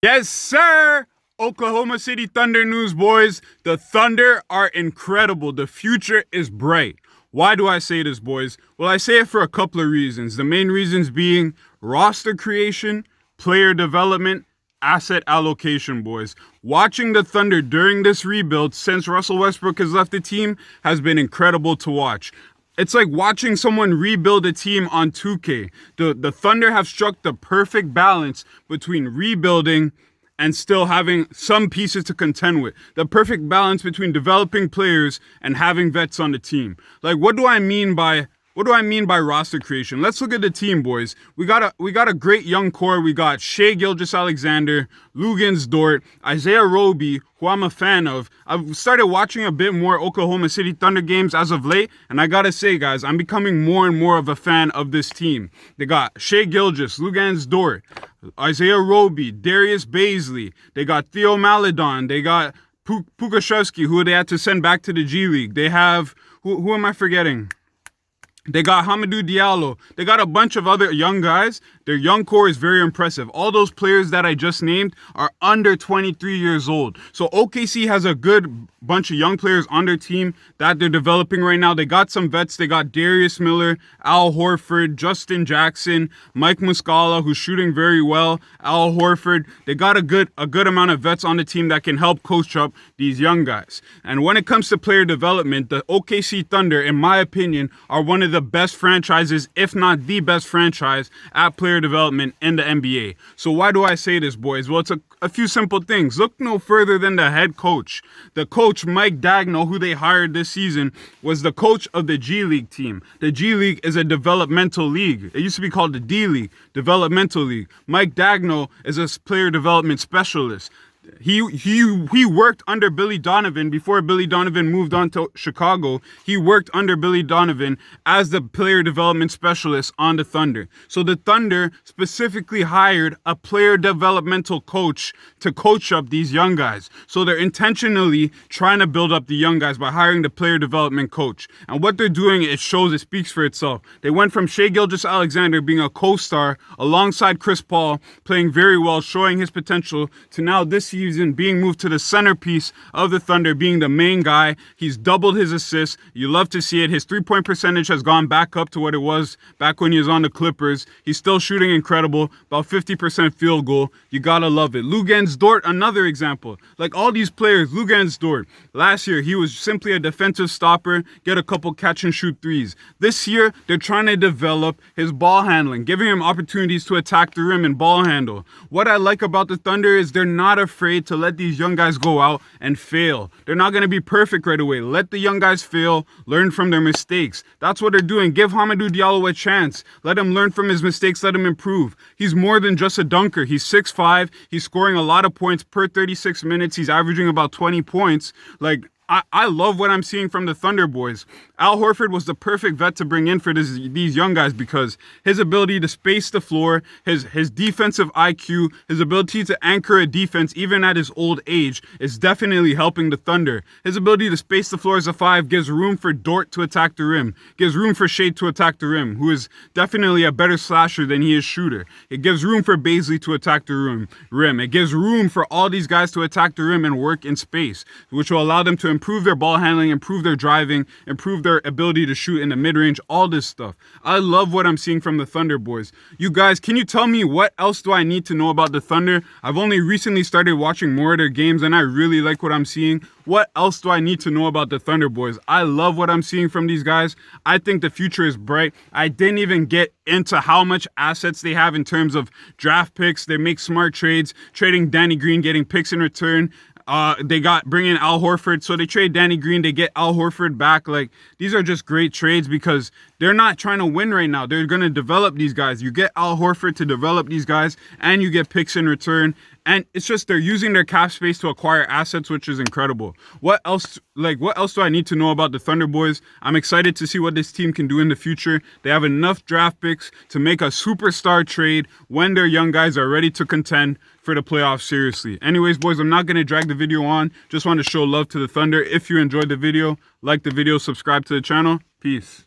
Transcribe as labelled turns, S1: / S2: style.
S1: Yes, sir! Oklahoma City Thunder news, boys. The Thunder are incredible. The future is bright. Why do I say this, boys? Well, I say it for a couple of reasons. The main reasons being roster creation, player development, asset allocation, boys. Watching the Thunder during this rebuild since Russell Westbrook has left the team has been incredible to watch. It's like watching someone rebuild a team on 2K. The Thunder have struck the perfect balance between rebuilding and still having some pieces to contend with. The perfect balance between developing players and having vets on the team. Like, what do I mean by roster creation? Let's look at the team, boys. We got a great young core. We got Shai Gilgeous-Alexander, Luguentz Dort, Isaiah Roby, who I'm a fan of. I've started watching a bit more Oklahoma City Thunder games as of late, and I gotta say, guys, I'm becoming more and more of a fan of this team. They got Shai Gilgeous, Luguentz Dort, Isaiah Roby, Darius Baisley. They got Theo Maledon. They got Pukashevsky, who they had to send back to the G League. They have, who am I forgetting? They got Hamidou Diallo. They got a bunch of other young guys. Their young core is very impressive. All those players that I just named are under 23 years old. So OKC has a good bunch of young players on their team that they're developing right now. They got some vets. They got Darius Miller, Al Horford, Justin Jackson, Mike Muscala, who's shooting very well, Al Horford. They got a good amount of vets on the team that can help coach up these young guys. And when it comes to player development, the OKC Thunder, in my opinion, are one of the best franchises, if not the best franchise, at player development in the NBA. So why do I say this, boys? Well, it's a few simple things. Look no further than the head coach. The coach, Mike Daigneault, who they hired this season, was the coach of the G League team. The G League is a developmental league. It used to be called the D League, developmental league. Mike Daigneault is a player development specialist. He worked under Billy Donovan before Billy Donovan moved on to Chicago. He worked under Billy Donovan as the player development specialist on the Thunder. So the Thunder specifically hired a player developmental coach to coach up these young guys. So they're intentionally trying to build up the young guys by hiring the player development coach. And what they're doing, it speaks for itself. They went from Shai Gilgeous-Alexander being a co-star alongside Chris Paul, playing very well, showing his potential, to now this season being moved to the centerpiece of the Thunder, being the main guy. He's doubled his assists. You love to see it. His three-point percentage has gone back up to what it was back when he was on the Clippers. He's still shooting incredible, about 50% field goal. You gotta love it. Luguentz Dort, another example. Like all these players, Luguentz Dort, last year he was simply a defensive stopper, get a couple catch and shoot threes. This year, they're trying to develop his ball handling, giving him opportunities to attack the rim and ball handle. What I like about the Thunder is they're not afraid to let these young guys go out and fail. They're not going to be perfect right away. Let the young guys fail, learn from their mistakes. That's what they're doing. Give Hamidou Diallo a chance. Let him learn from his mistakes. Let him improve. He's more than just a dunker. He's 6'5". He's scoring a lot of points per 36 minutes. He's averaging about 20 points. Like, I love what I'm seeing from the Thunder boys. Al Horford was the perfect vet to bring in for these young guys because his ability to space the floor, his defensive IQ, his ability to anchor a defense even at his old age is definitely helping the Thunder. His ability to space the floor as a 5 gives room for Dort to attack the rim, gives room for Shai to attack the rim, who is definitely a better slasher than he is shooter. It gives room for Baisley to attack the rim. It gives room for all these guys to attack the rim and work in space, which will allow them to improve their ball handling, improve their driving, improve their ability to shoot in the mid-range, all this stuff. I love what I'm seeing from the Thunder boys. You guys, can you tell me what else do I need to know about the Thunder? I've only recently started watching more of their games and I really like what I'm seeing. What else do I need to know about the Thunder boys? I love what I'm seeing from these guys. I think the future is bright. I didn't even get into how much assets they have in terms of draft picks. They make smart trades, trading Danny Green, getting picks in return. They bring in Al Horford, so they trade Danny Green, they get Al Horford back. Like, these are just great trades because they're not trying to win right now. They're going to develop these guys. You get Al Horford to develop these guys, and you get picks in return. And it's just they're using their cap space to acquire assets, which is incredible. What else do I need to know about the Thunder boys? I'm excited to see what this team can do in the future. They have enough draft picks to make a superstar trade when their young guys are ready to contend for the playoffs seriously. Anyways, boys, I'm not going to drag the video on. Just want to show love to the Thunder. If you enjoyed the video, like the video, subscribe to the channel. Peace.